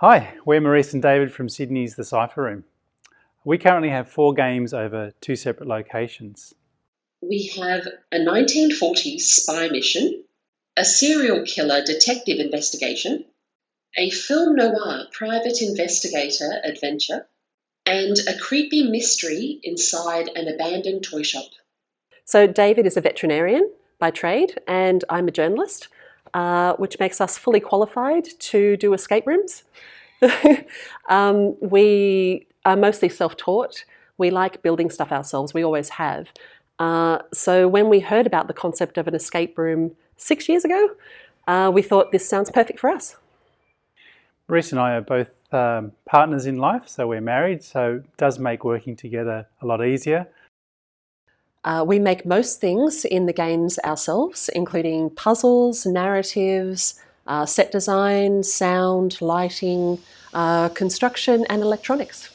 Hi, we're Marise and David from Sydney's The Cipher Room. We currently have 4 games over 2 separate locations. We have a 1940s spy mission, a serial killer detective investigation, a film noir private investigator adventure, and a creepy mystery inside an abandoned toy shop. So David is a veterinarian by trade and I'm a journalist, which makes us fully qualified to do escape rooms. We are mostly self-taught. We like building stuff ourselves. We always have. So when we heard about the concept of an escape room 6 years ago, we thought this sounds perfect for us. Marise and I are both partners in life, so we're married, so it does make working together a lot easier. We make most things in the games ourselves, including puzzles, narratives, set design, sound, lighting, construction and electronics.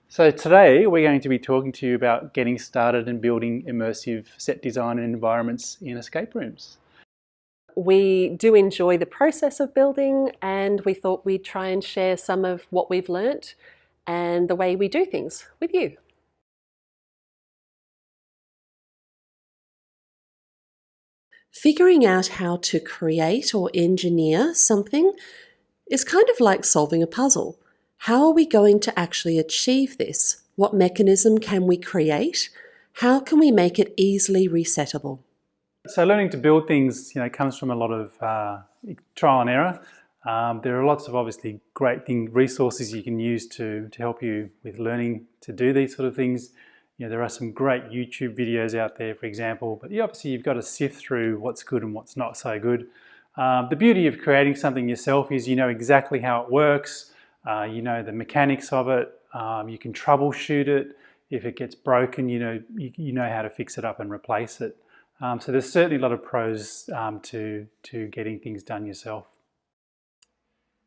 So today we're going to be talking to you about getting started and building immersive set design and environments in escape rooms. We do enjoy the process of building, and we thought we'd try and share some of what we've learnt and the way we do things with you. Figuring out how to create or engineer something is kind of like solving a puzzle. How are we going to actually achieve this? What mechanism can we create? How can we make it easily resettable? So learning to build things, comes from a lot of trial and error. There are lots of obviously great resources you can use to help you with learning to do these sort of things. There are some great YouTube videos out there, for example, but obviously you've got to sift through what's good and what's not so good. The beauty of creating something yourself is you know exactly how it works, you know the mechanics of it, you can troubleshoot it. If it gets broken, you know how to fix it up and replace it. So there's certainly a lot of pros to getting things done yourself.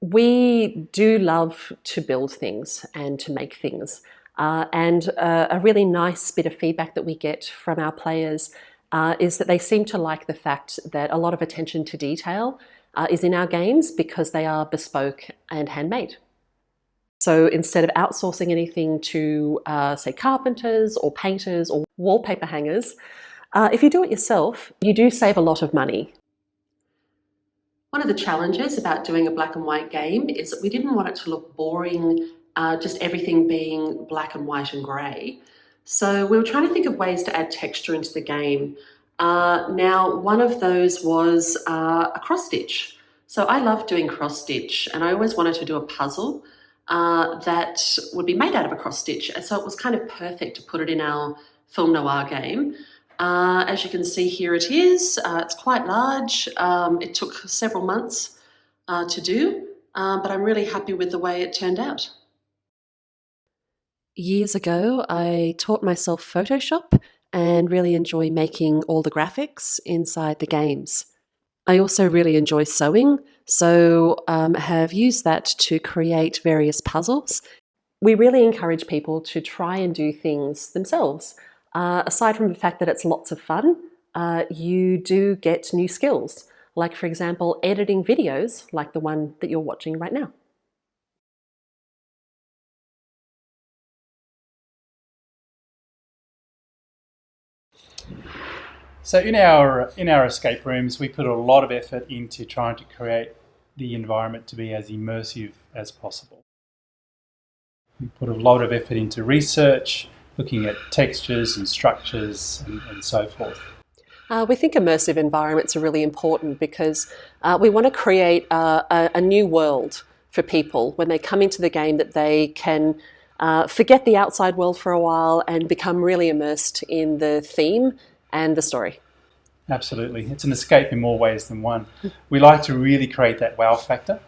We do love to build things and to make things. And a really nice bit of feedback that we get from our players is that they seem to like the fact that a lot of attention to detail is in our games because they are bespoke and handmade. So instead of outsourcing anything to, say, carpenters or painters or wallpaper hangers, if you do it yourself, you do save a lot of money. One of the challenges about doing a black and white game is that we didn't want it to look boring, just everything being black and white and grey. So we were trying to think of ways to add texture into the game. Now, one of those was a cross-stitch. So I love doing cross-stitch, and I always wanted to do a puzzle that would be made out of a cross-stitch. And so it was kind of perfect to put it in our film noir game. As you can see here it is. It's quite large. It took several months to do, but I'm really happy with the way it turned out. Years ago, I taught myself Photoshop and really enjoy making all the graphics inside the games. I also really enjoy sewing, so have used that to create various puzzles. We really encourage people to try and do things themselves. Aside from the fact that it's lots of fun, you do get new skills, like, for example, editing videos like the one that you're watching right now. So in our escape rooms, we put a lot of effort into trying to create the environment to be as immersive as possible. We put a lot of effort into research, looking at textures and structures and so forth. We think immersive environments are really important because we want to create a new world for people when they come into the game, that they can forget the outside world for a while and become really immersed in the theme and the story. Absolutely. It's an escape in more ways than one. We like to really create that wow factor.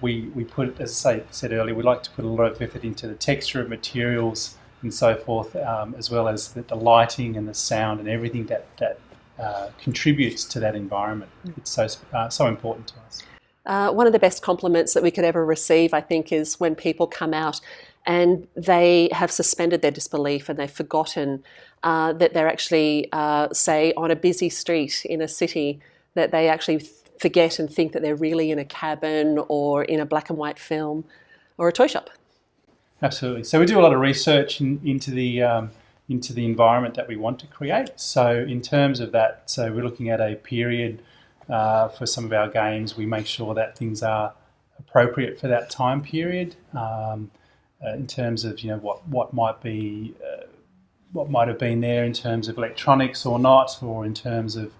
We put, as I said earlier, we like to put a lot of effort into the texture of materials and so forth, as well as the lighting and the sound and everything that contributes to that environment. It's so important to us. One of the best compliments that we could ever receive, I think, is when people come out and they have suspended their disbelief and they've forgotten that they're actually, say, on a busy street in a city, that they actually forget and think that they're really in a cabin or in a black and white film or a toy shop. Absolutely. So we do a lot of research into the environment that we want to create. So in terms of that, so we're looking at a period for some of our games. We make sure that things are appropriate for that time period. In terms of what might have been there in terms of electronics or not, or in terms of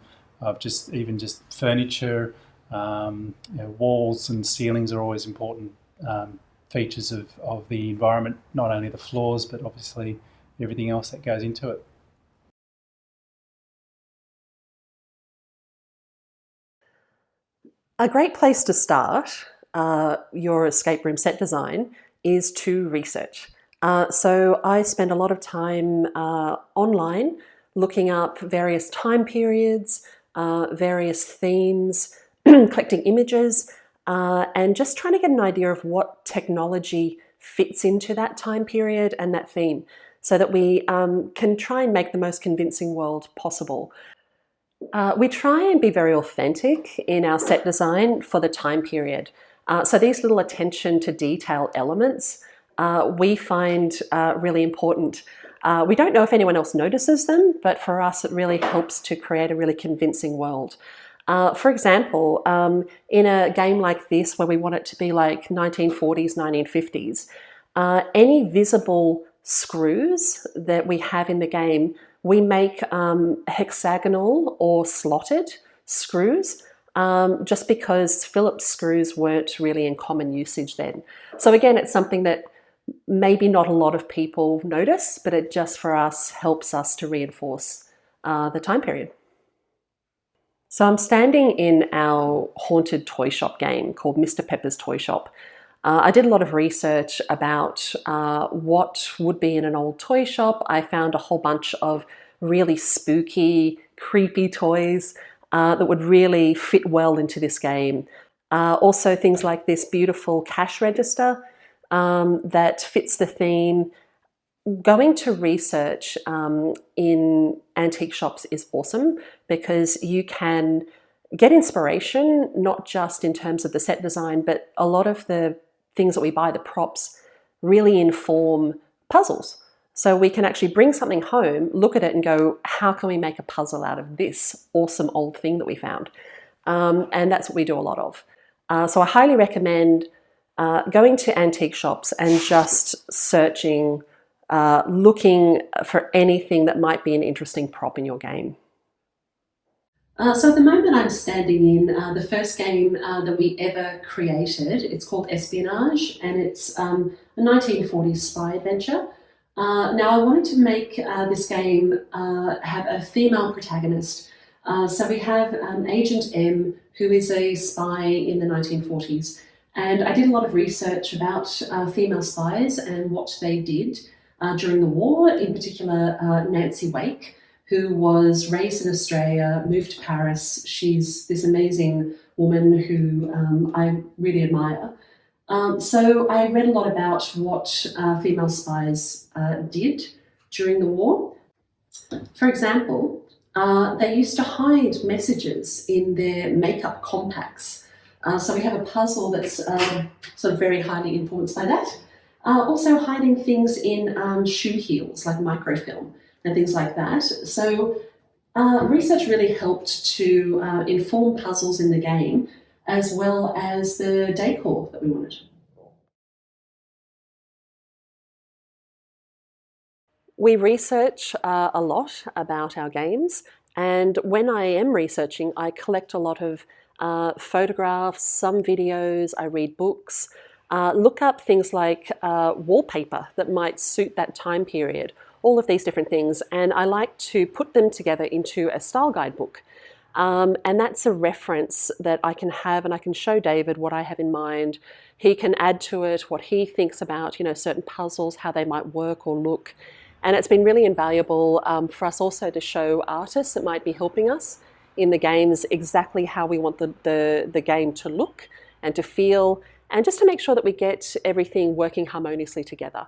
just furniture. Walls and ceilings are always important features of the environment, not only the floors, but obviously everything else that goes into it. A great place to start your escape room set design is to research. So I spend a lot of time online looking up various time periods, various themes, collecting images, and just trying to get an idea of what technology fits into that time period and that theme, so that we can try and make the most convincing world possible. We try and be very authentic in our set design for the time period. So these little attention to detail elements we find really important. We don't know if anyone else notices them, but for us it really helps to create a really convincing world. For example, in a game like this where we want it to be like 1940s, 1950s, any visible screws that we have in the game, we make hexagonal or slotted screws, just because Phillips screws weren't really in common usage then. So again, it's something that maybe not a lot of people notice, but it just for us helps us to reinforce the time period. So I'm standing in our haunted toy shop game called Mr. Pepper's Toy Shop. I did a lot of research about what would be in an old toy shop. I found a whole bunch of really spooky, creepy toys that would really fit well into this game. Also things like this beautiful cash register that fits the theme. Going to research in antique shops is awesome because you can get inspiration, not just in terms of the set design, but a lot of the things that we buy, the props, really inform puzzles. So we can actually bring something home, look at it and go, how can we make a puzzle out of this awesome old thing that we found? And that's what we do a lot of. So I highly recommend going to antique shops and just searching, looking for anything that might be an interesting prop in your game. So at the moment I'm standing in the first game that we ever created. It's called Espionage, and it's a 1940s spy adventure. Now I wanted to make this game have a female protagonist. So we have Agent M, who is a spy in the 1940s. And I did a lot of research about female spies and what they did during the war, in particular Nancy Wake, who was raised in Australia, moved to Paris. She's this amazing woman who I really admire. So I read a lot about what female spies did during the war. For example, they used to hide messages in their makeup compacts. So we have a puzzle that's sort of very highly influenced by that. Also hiding things in shoe heels, like microfilm and things like that. So research really helped to inform puzzles in the game, as well as the decor that we wanted. We research a lot about our games, and when I am researching, I collect a lot of photographs, some videos, I read books, look up things like wallpaper that might suit that time period, all of these different things, and I like to put them together into a style guidebook. And that's a reference that I can have, and I can show David what I have in mind. He can add to it what he thinks about, certain puzzles, how they might work or look. And it's been really invaluable for us also to show artists that might be helping us in the games exactly how we want the game to look and to feel, and just to make sure that we get everything working harmoniously together.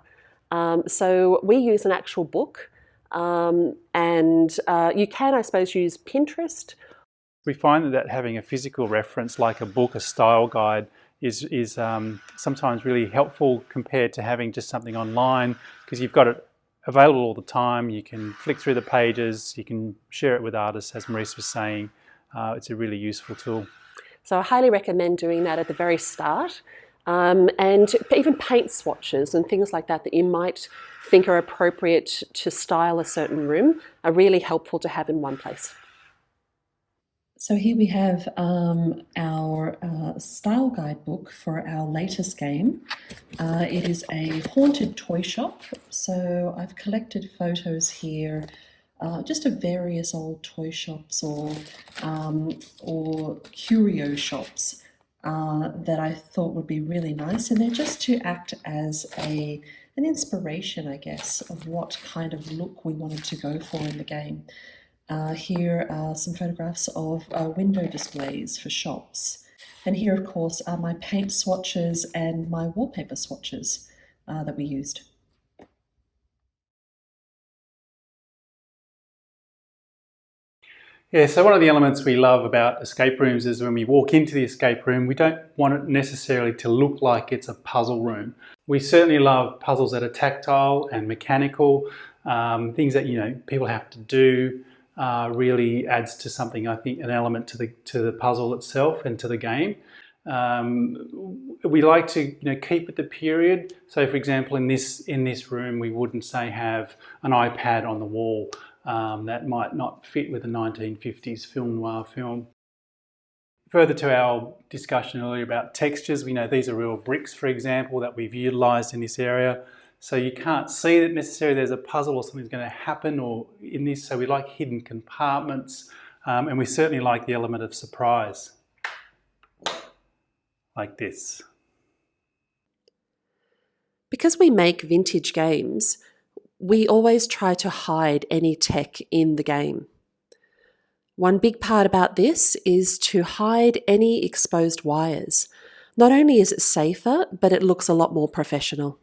So we use an actual book, and you can, I suppose, use Pinterest We find that having a physical reference like a book, a style guide, is sometimes really helpful compared to having just something online, because you've got it available all the time. You can flick through the pages, you can share it with artists, as Marise was saying. It's a really useful tool. So I highly recommend doing that at the very start. And even paint swatches and things like that you might think are appropriate to style a certain room are really helpful to have in one place. So here we have our style guidebook for our latest game. It is a haunted toy shop. So I've collected photos here just of various old toy shops or curio shops that I thought would be really nice, and they're just to act as an inspiration, I guess, of what kind of look we wanted to go for in the game. Here are some photographs of window displays for shops. And here, of course, are my paint swatches and my wallpaper swatches that we used. Yeah, so one of the elements we love about escape rooms is when we walk into the escape room, we don't want it necessarily to look like it's a puzzle room. We certainly love puzzles that are tactile and mechanical, things that people have to do. Really adds to something, I think, an element to the puzzle itself and to the game. We like to keep with the period. So, for example, in this room, we wouldn't say have an iPad on the wall. That might not fit with a 1950s film noir film. Further to our discussion earlier about textures, we know these are real bricks, for example, that we've utilised in this area. So you can't see that necessarily there's a puzzle or something's going to happen or in this. So we like hidden compartments, and we certainly like the element of surprise, like this. Because we make vintage games, we always try to hide any tech in the game. One big part about this is to hide any exposed wires. Not only is it safer, but it looks a lot more professional.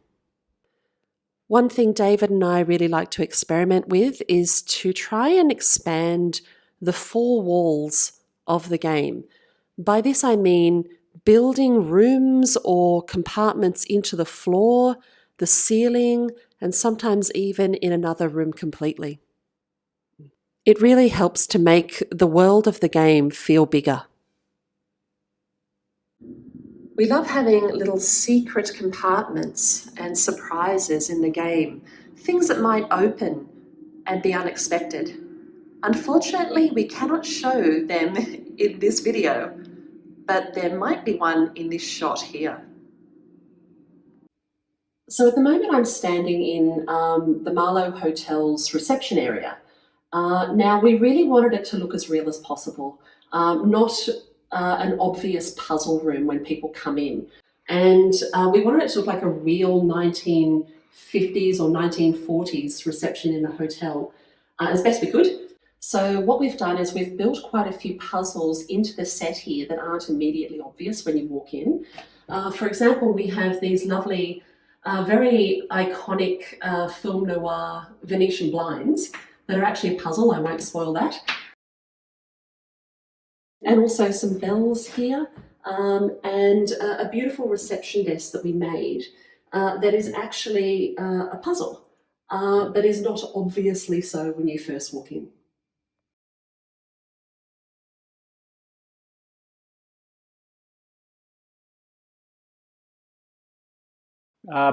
One thing David and I really like to experiment with is to try and expand the four walls of the game. By this I mean building rooms or compartments into the floor, the ceiling, and sometimes even in another room completely. It really helps to make the world of the game feel bigger. We love having little secret compartments and surprises in the game, things that might open and be unexpected. Unfortunately, we cannot show them in this video, but there might be one in this shot here. So at the moment I'm standing in the Marlowe Hotel's reception area. Now we really wanted it to look as real as possible, not an obvious puzzle room when people come in. And we wanted it to look like a real 1950s or 1940s reception in the hotel as best we could. So what we've done is we've built quite a few puzzles into the set here that aren't immediately obvious when you walk in. For example, we have these lovely, very iconic film noir Venetian blinds that are actually a puzzle. I won't spoil that. And also some bells here, and a beautiful reception desk that we made that is actually a puzzle, but is not obviously so when you first walk in.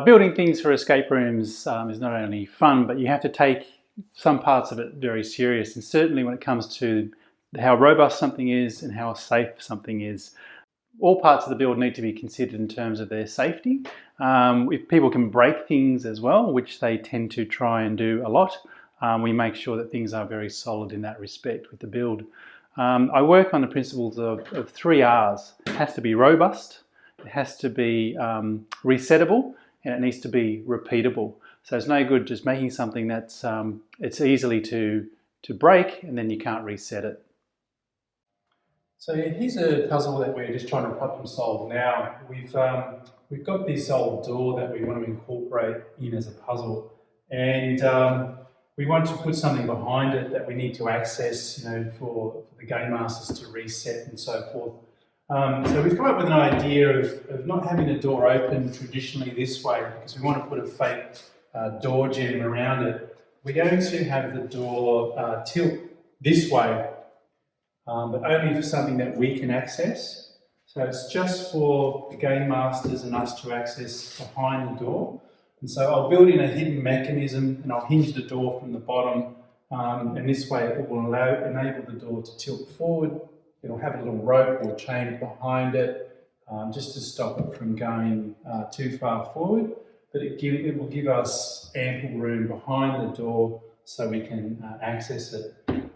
Building things for escape rooms is not only fun, but you have to take some parts of it very serious, and certainly when it comes to how robust something is and how safe something is. All parts of the build need to be considered in terms of their safety. If people can break things as well, which they tend to try and do a lot, we make sure that things are very solid in that respect with the build. I work on the principles of 3 R's. It has to be robust, it has to be resettable, and it needs to be repeatable. So it's no good just making something that's it's easily to break and then you can't reset it. So here's a puzzle that we're just trying to problem solve now. We've got this old door that we want to incorporate in as a puzzle, and we want to put something behind it that we need to access, you know, for the game masters to reset and so forth. So we've come up with an idea of not having the door open traditionally this way, because we want to put a fake door gem around it. We're going to have the door tilt this way, but only for something that we can access. So it's just for the game masters and us to access behind the door. And so I'll build in a hidden mechanism and I'll hinge the door from the bottom, and this way it will enable the door to tilt forward. It'll have a little rope or chain behind it, just to stop it from going too far forward. But it will give us ample room behind the door so we can access it.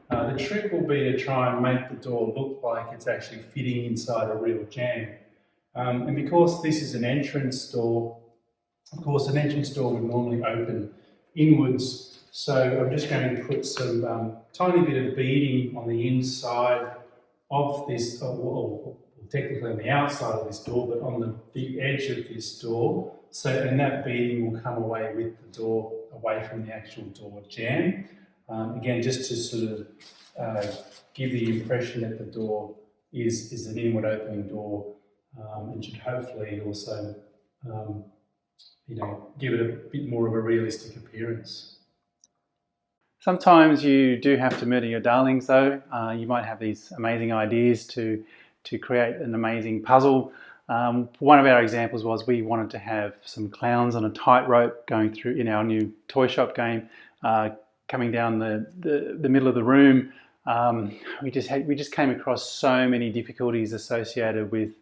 The trick will be to try and make the door look like it's actually fitting inside a real jam. And because this is an entrance door, of course an entrance door would normally open inwards. So I'm just going to put some tiny bit of beading on the inside of this, or technically on the outside of this door, but on the edge of this door. So, and that beading will come away with the door, away from the actual door jamb. Again, just to sort of give the impression that the door is an inward opening door, and should hopefully also, you know, give it a bit more of a realistic appearance. Sometimes you do have to murder your darlings though. You might have these amazing ideas to create an amazing puzzle. One of our examples was we wanted to have some clowns on a tightrope going through in our new toy shop game, coming down the middle of the room. We just came across so many difficulties associated with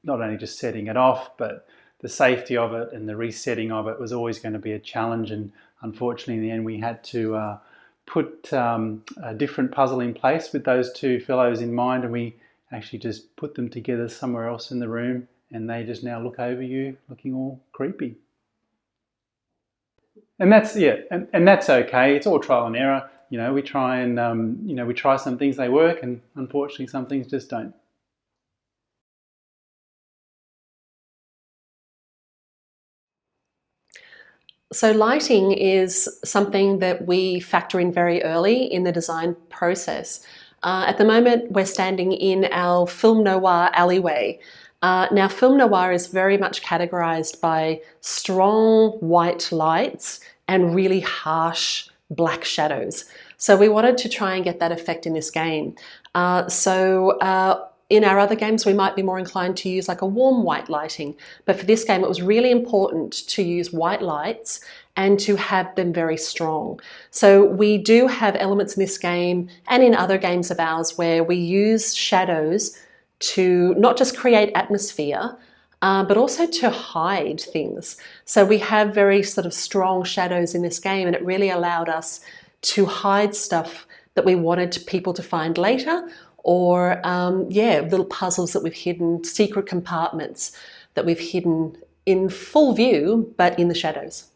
not only just setting it off, but the safety of it and the resetting of it was always going to be a challenge. And unfortunately, in the end, we had to put a different puzzle in place with those two fellows in mind, and we actually just put them together somewhere else in the room, and they just now look over you looking all creepy. And that's, yeah, and that's okay. It's all trial and error. You know, we try and, you know, we try some things, they work, and unfortunately some things just don't. So lighting is something that we factor in very early in the design process. At the moment, we're standing in our film noir alleyway. Now, film noir is very much categorized by strong white lights and really harsh black shadows. So we wanted to try and get that effect in this game. In our other games, we might be more inclined to use like a warm white lighting, but for this game, it was really important to use white lights and to have them very strong. So we do have elements in this game and in other games of ours where we use shadows to not just create atmosphere, but also to hide things. So we have very sort of strong shadows in this game, and it really allowed us to hide stuff that we wanted people to find later, or little puzzles that we've hidden, secret compartments that we've hidden in full view, but in the shadows.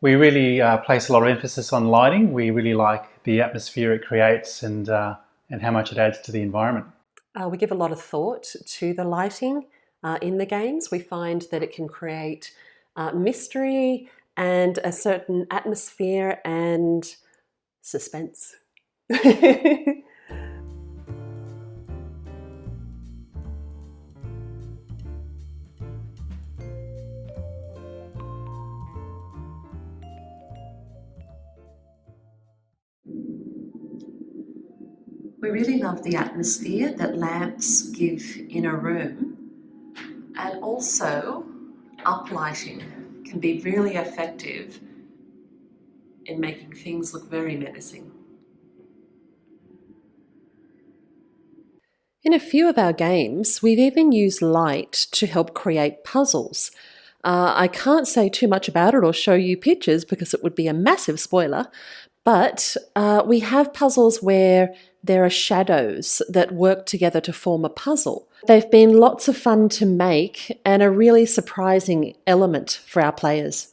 We really place a lot of emphasis on lighting. We really like the atmosphere it creates and how much it adds to the environment. We give a lot of thought to the lighting in the games. We find that it can create mystery and a certain atmosphere and suspense. We really love the atmosphere that lamps give in a room, and also uplighting can be really effective in making things look very menacing. In a few of our games, we've even used light to help create puzzles. I can't say too much about it or show you pictures because it would be a massive spoiler, but we have puzzles where there are shadows that work together to form a puzzle. They've been lots of fun to make and a really surprising element for our players.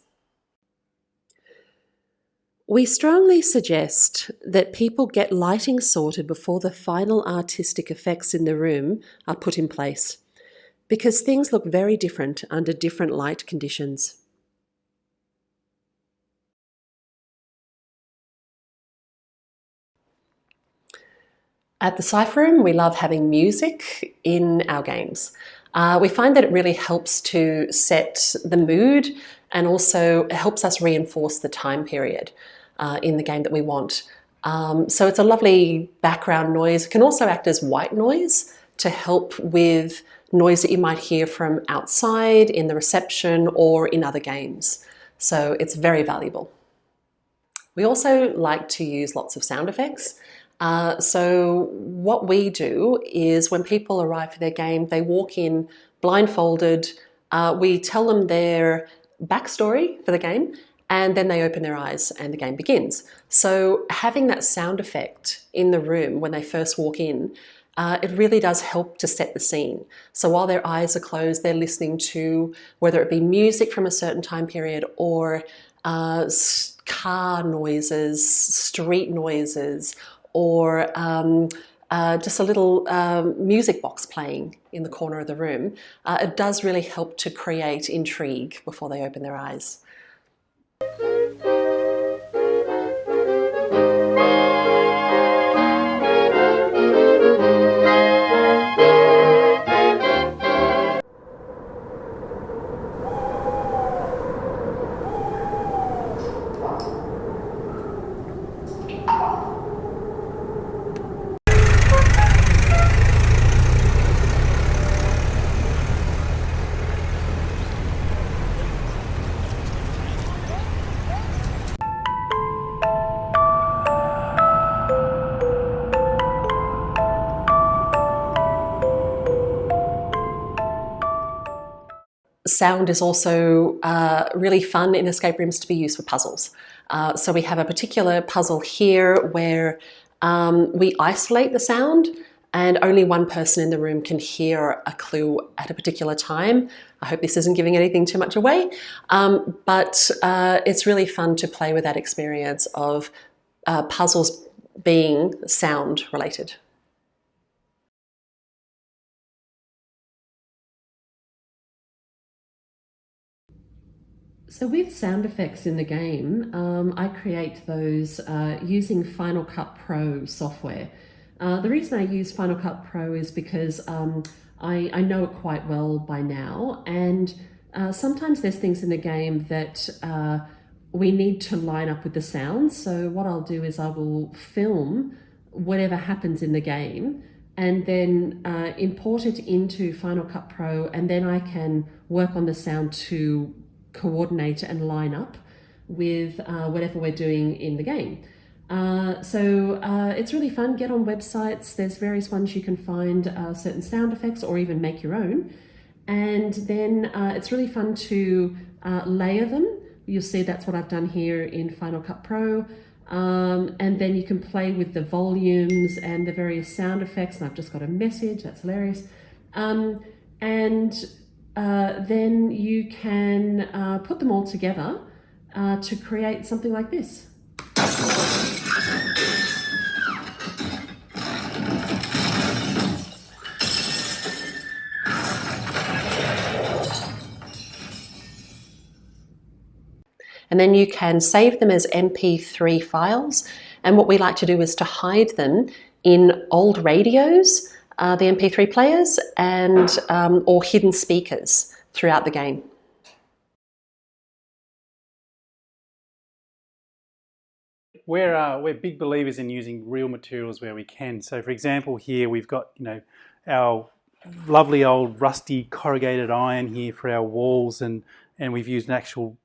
We strongly suggest that people get lighting sorted before the final artistic effects in the room are put in place, because things look very different under different light conditions. At the Cipher Room, we love having music in our games. We find that it really helps to set the mood and also helps us reinforce the time period in the game that we want. So it's a lovely background noise. It can also act as white noise to help with noise that you might hear from outside, in the reception, or in other games. So it's very valuable. We also like to use lots of sound effects. So what we do is when people arrive for their game, they walk in blindfolded, we tell them their backstory for the game, and then they open their eyes and the game begins. So having that sound effect in the room when they first walk in, it really does help to set the scene. So while their eyes are closed, they're listening to whether it be music from a certain time period or car noises, street noises, or just a little music box playing in the corner of the room. It does really help to create intrigue before they open their eyes. Sound is also really fun in escape rooms to be used for puzzles. So we have a particular puzzle here where we isolate the sound and only one person in the room can hear a clue at a particular time. I hope this isn't giving anything too much away, but it's really fun to play with that experience of puzzles being sound related. So with sound effects in the game, I create those using Final Cut Pro software. The reason I use Final Cut Pro is because I know it quite well by now, and sometimes there's things in the game that we need to line up with the sounds. So what I'll do is I will film whatever happens in the game and then import it into Final Cut Pro, and then I can work on the sound to coordinate and line up with whatever we're doing in the game. So it's really fun. Get on websites. There's various ones you can find certain sound effects or even make your own. And then it's really fun to layer them. You'll see that's what I've done here in Final Cut Pro. And then you can play with the volumes and the various sound effects. And I've just got a message. That's hilarious. Then you can put them all together to create something like this. And then you can save them as MP3 files. And what we like to do is to hide them in old radios, the MP3 players, and or hidden speakers throughout the game. We're big believers in using real materials where we can. So, for example, here we've got our lovely old rusty corrugated iron here for our walls, and we've used an actual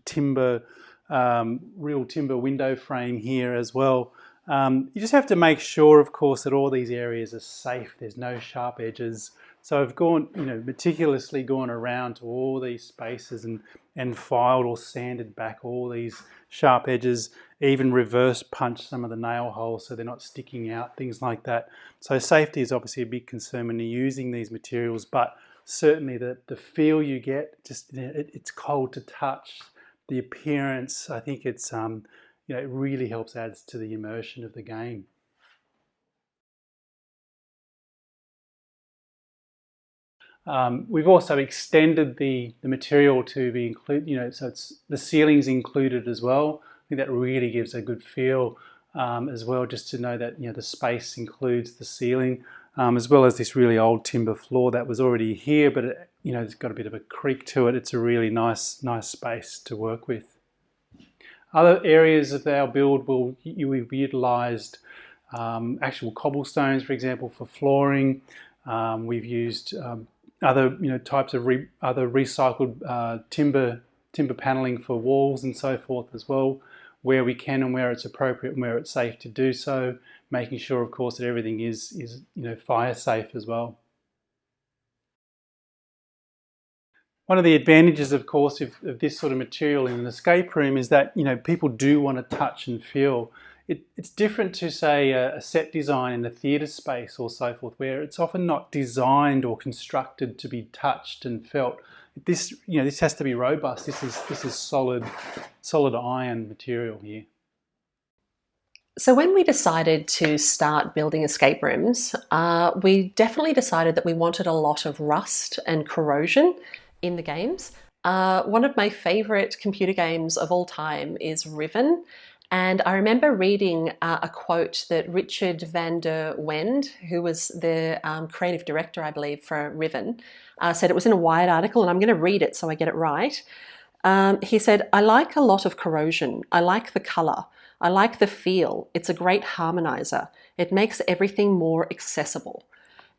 timber, real timber window frame here as well. You just have to make sure, of course, that all these areas are safe. There's no sharp edges. So I've gone, meticulously gone around to all these spaces and filed or sanded back all these sharp edges. even reverse punch some of the nail holes so they're not sticking out, things like that. So safety is obviously a big concern when you're using these materials, but certainly the feel you get, just it's cold to touch, the appearance, I think it's it really helps add to the immersion of the game. We've also extended the material to be included, so it's the ceiling's included as well. I think that really gives a good feel as well, just to know that the space includes the ceiling, as well as this really old timber floor that was already here, but it's got a bit of a creak to it. It's a really nice space to work with. Other areas of our build we've utilised actual cobblestones, for example, for flooring. We've used other types of other recycled timber paneling for walls and so forth as well, where we can and where it's appropriate and where it's safe to do so, making sure, of course, that everything is fire safe as well. One of the advantages, of course, of this sort of material in an escape room is that people do want to touch and feel. It's different to, say, a set design in a theatre space or so forth, where it's often not designed or constructed to be touched and felt. This has to be robust. This is solid iron material here. So when we decided to start building escape rooms, we definitely decided that we wanted a lot of rust and corrosion in the games. One of my favourite computer games of all time is Riven. And I remember reading a quote that Richard van der Wende, who was the creative director, I believe, for Riven, said. It was in a Wired article, and I'm going to read it so I get it right. He said, "I like a lot of corrosion. I like the colour. I like the feel. It's a great harmonizer. It makes everything more accessible."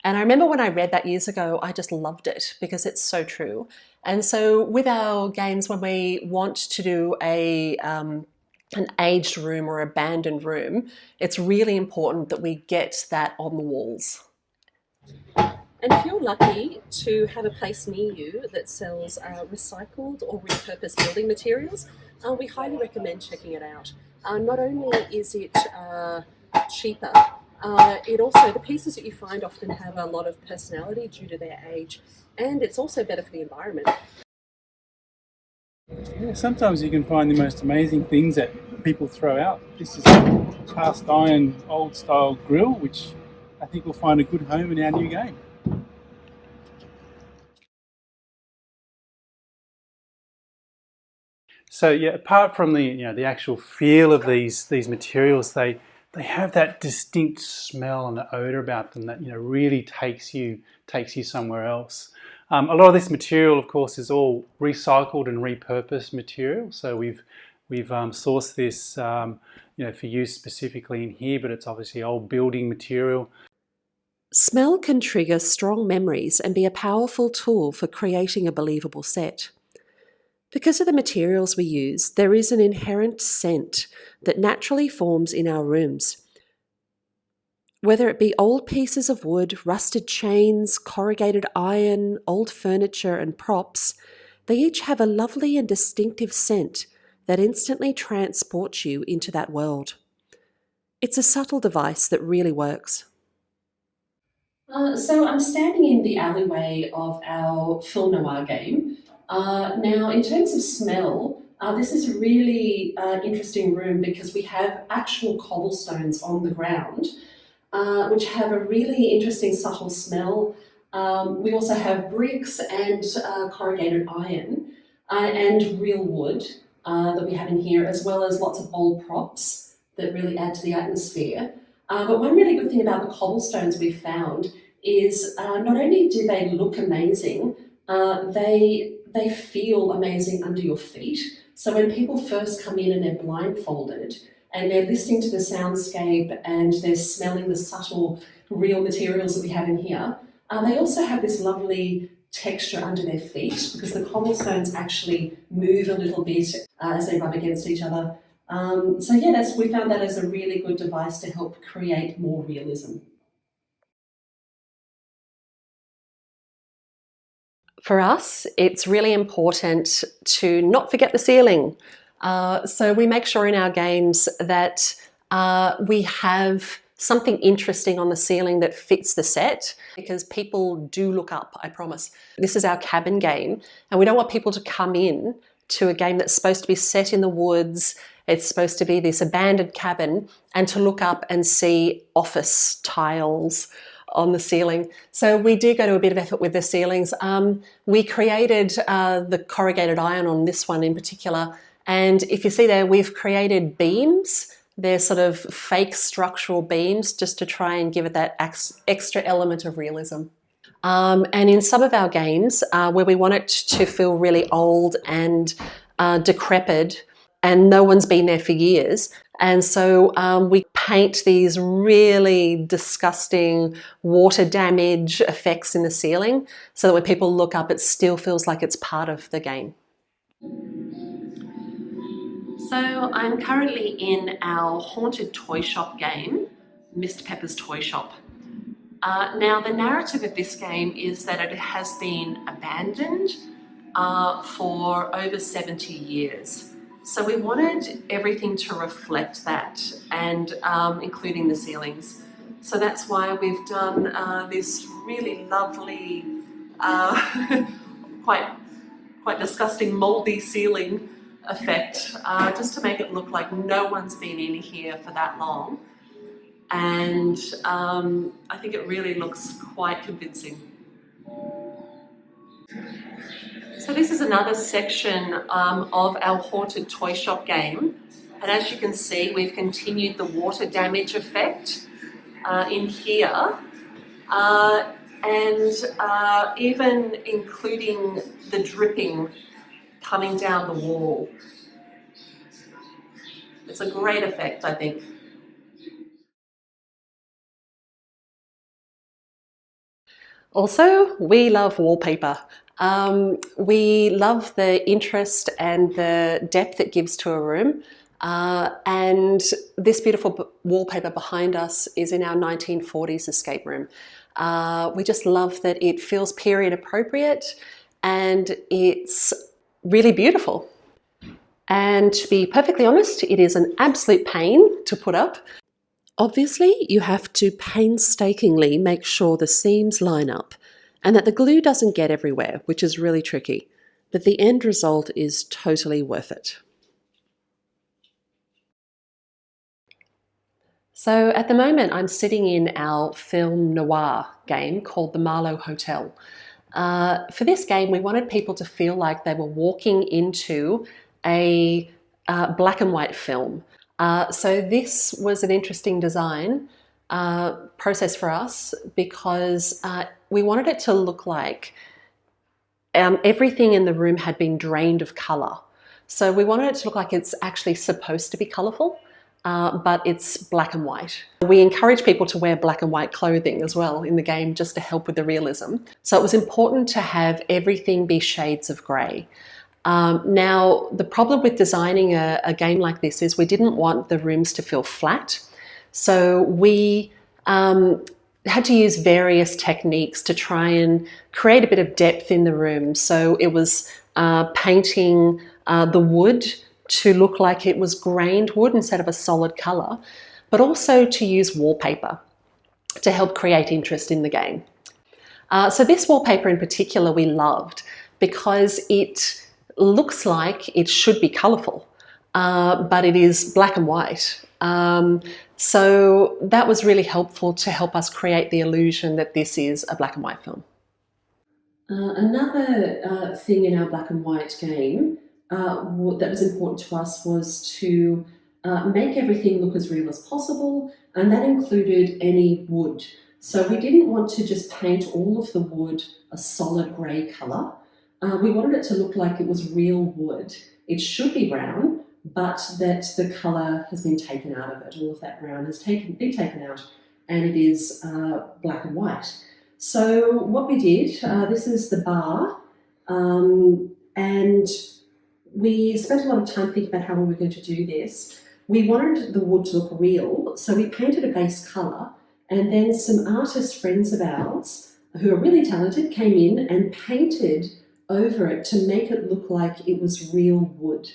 And I remember when I read that years ago, I just loved it because it's so true. And so with our games, when we want to do an aged room or abandoned room, it's really important that we get that on the walls. And if you're lucky to have a place near you that sells recycled or repurposed building materials, we highly recommend checking it out. Not only is it cheaper, the pieces that you find often have a lot of personality due to their age, and it's also better for the environment. Yeah, sometimes you can find the most amazing things that people throw out. This is a cast iron old style grill, which I think will find a good home in our new game. So yeah, apart from the actual feel of these materials, they have that distinct smell and odor about them that really takes you somewhere else. A lot of this material, of course, is all recycled and repurposed material. So we've sourced this for use specifically in here, but it's obviously old building material. Smell can trigger strong memories and be a powerful tool for creating a believable set. Because of the materials we use, there is an inherent scent that naturally forms in our rooms. Whether it be old pieces of wood, rusted chains, corrugated iron, old furniture and props, they each have a lovely and distinctive scent that instantly transports you into that world. It's a subtle device that really works. So I'm standing in the alleyway of our film noir game. Now, in terms of smell, this is a really interesting room because we have actual cobblestones on the ground, which have a really interesting subtle smell. We also have bricks and corrugated iron and real wood that we have in here, as well as lots of old props that really add to the atmosphere. But one really good thing about the cobblestones we've found is not only do they look amazing, they feel amazing under your feet. So when people first come in and they're blindfolded and they're listening to the soundscape and they're smelling the subtle real materials that we have in here, they also have this lovely texture under their feet because the cobblestones actually move a little bit as they rub against each other. So yeah, we found that as a really good device to help create more realism. For us, it's really important to not forget the ceiling. So we make sure in our games that we have something interesting on the ceiling that fits the set, because people do look up, I promise. This is our cabin game, and we don't want people to come in to a game that's supposed to be set in the woods. It's supposed to be this abandoned cabin, and to look up and see office tiles on the ceiling. So we do go to a bit of effort with the ceilings. We created the corrugated iron on this one in particular, and if you see there, we've created beams. They're sort of fake structural beams just to try and give it that extra element of realism. And in some of our games, where we want it to feel really old and decrepit, and no one's been there for years, and so we paint these really disgusting water damage effects in the ceiling, so that when people look up, it still feels like it's part of the game. So I'm currently in our haunted toy shop game, Mr. Pepper's Toy Shop. Now the narrative of this game is that it has been abandoned for over 70 years. So we wanted everything to reflect that, and including the ceilings. So that's why we've done this really lovely, quite disgusting moldy ceiling effect, just to make it look like no one's been in here for that long. And I think it really looks quite convincing. So this is another section of our haunted toy shop game, and as you can see, we've continued the water damage effect in here, and even including the dripping coming down the wall. It's a great effect, I think. Also, we love wallpaper. We love the interest and the depth it gives to a room. And this beautiful wallpaper behind us is in our 1940s escape room. We just love that it feels period appropriate, and it's really beautiful. And to be perfectly honest, it is an absolute pain to put up. Obviously, you have to painstakingly make sure the seams line up and that the glue doesn't get everywhere, which is really tricky. But the end result is totally worth it. So at the moment, I'm sitting in our film noir game called the Marlowe Hotel. For this game, we wanted people to feel like they were walking into a black and white film. So this was an interesting design process for us, because we wanted it to look like everything in the room had been drained of colour. So we wanted it to look like it's actually supposed to be colourful, but it's black and white. We encourage people to wear black and white clothing as well in the game, just to help with the realism. So it was important to have everything be shades of grey. Now, the problem with designing a game like this is we didn't want the rooms to feel flat. So we had to use various techniques to try and create a bit of depth in the room. So it was painting the wood to look like it was grained wood instead of a solid colour, but also to use wallpaper to help create interest in the game. So this wallpaper in particular we loved because it looks like it should be colourful, but it is black and white. So that was really helpful to help us create the illusion that this is a black and white film. Another thing in our black and white game that was important to us was to make everything look as real as possible, and that included any wood. So we didn't want to just paint all of the wood a solid grey colour. We wanted it to look like it was real wood. It should be brown, but that the colour has been taken out of it. All of that brown has been taken out, and it is black and white. So what we did, this is the bar, and we spent a lot of time thinking about how we were going to do this. We wanted the wood to look real, so we painted a base colour, and then some artist friends of ours who are really talented came in and painted over it to make it look like it was real wood.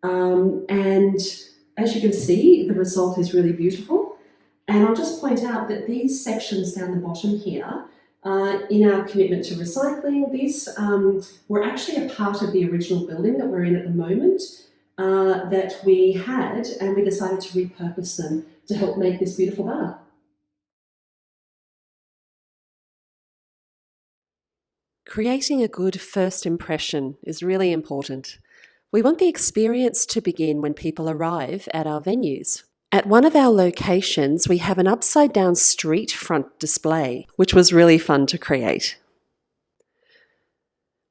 And as you can see, the result is really beautiful. And I'll just point out that these sections down the bottom here, in our commitment to recycling, these were actually a part of the original building that we're in at the moment that we had, and we decided to repurpose them to help make this beautiful bar. Creating a good first impression is really important. We want the experience to begin when people arrive at our venues. At one of our locations, we have an upside-down street front display, which was really fun to create.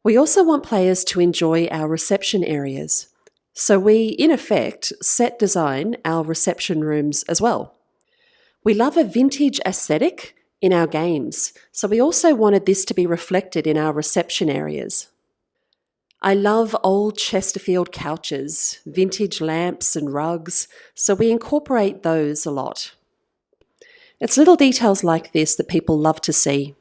We also want players to enjoy our reception areas, so we, in effect, set design our reception rooms as well. We love a vintage aesthetic in our games, so we also wanted this to be reflected in our reception areas. I love old Chesterfield couches, vintage lamps and rugs, so we incorporate those a lot. It's little details like this that people love to see.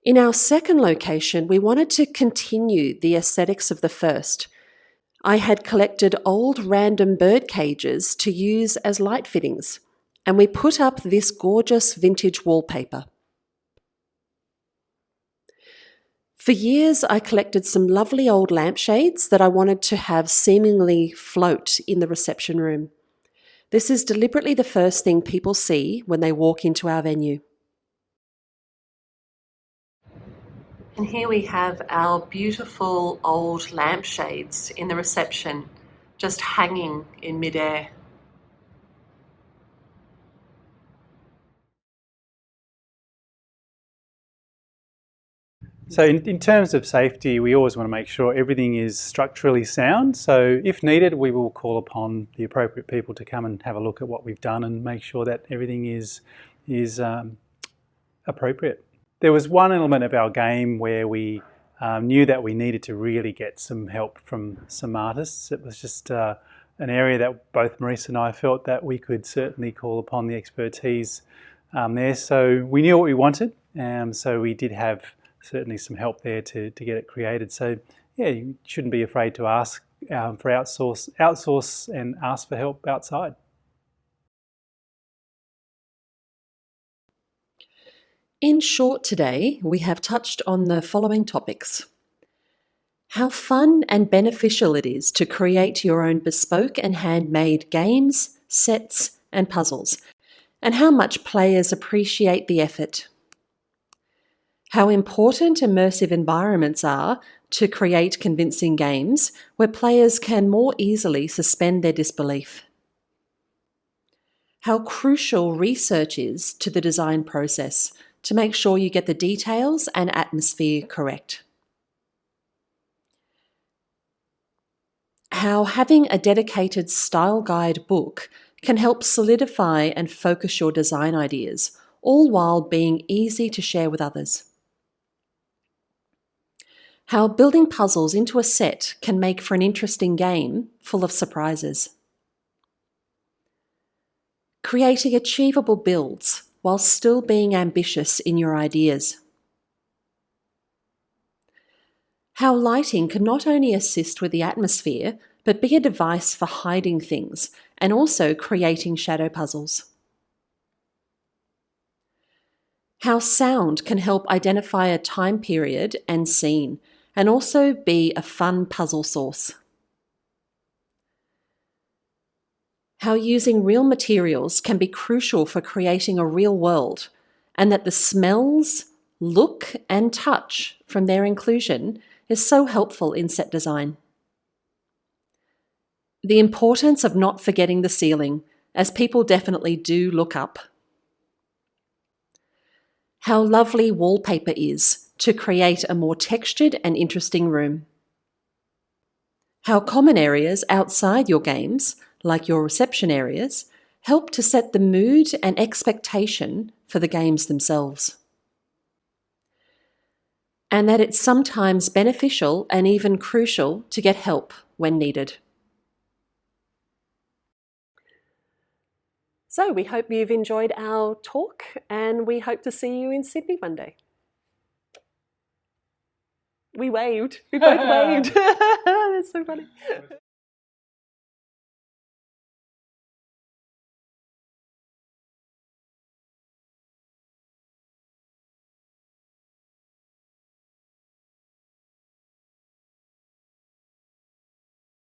In our second location, we wanted to continue the aesthetics of the first. I had collected old random bird cages to use as light fittings, and we put up this gorgeous vintage wallpaper. For years, I collected some lovely old lampshades that I wanted to have seemingly float in the reception room. This is deliberately the first thing people see when they walk into our venue. And here we have our beautiful old lampshades in the reception, just hanging in midair. So in terms of safety, we always want to make sure everything is structurally sound. So if needed, we will call upon the appropriate people to come and have a look at what we've done and make sure that everything is appropriate. There was one element of our game where we knew that we needed to really get some help from some artists. It was just an area that both Marise and I felt that we could certainly call upon the expertise there. So we knew what we wanted, so we did have certainly some help there to get it created. So yeah, you shouldn't be afraid to ask for outsource and ask for help outside. In short today, we have touched on the following topics. How fun and beneficial it is to create your own bespoke and handmade games, sets, and puzzles, and how much players appreciate the effort. How important immersive environments are to create convincing games where players can more easily suspend their disbelief. How crucial research is to the design process to make sure you get the details and atmosphere correct. How having a dedicated style guide book can help solidify and focus your design ideas, all while being easy to share with others. How building puzzles into a set can make for an interesting game full of surprises. Creating achievable builds while still being ambitious in your ideas. How lighting can not only assist with the atmosphere, but be a device for hiding things and also creating shadow puzzles. How sound can help identify a time period and scene, and also be a fun puzzle source. How using real materials can be crucial for creating a real world, and that the smells, look, and touch from their inclusion is so helpful in set design. The importance of not forgetting the ceiling, as people definitely do look up. How lovely wallpaper is to create a more textured and interesting room. How common areas outside your games, like your reception areas, help to set the mood and expectation for the games themselves. And that it's sometimes beneficial and even crucial to get help when needed. So we hope you've enjoyed our talk, and we hope to see you in Sydney one day. We waved. We both waved. That's so funny.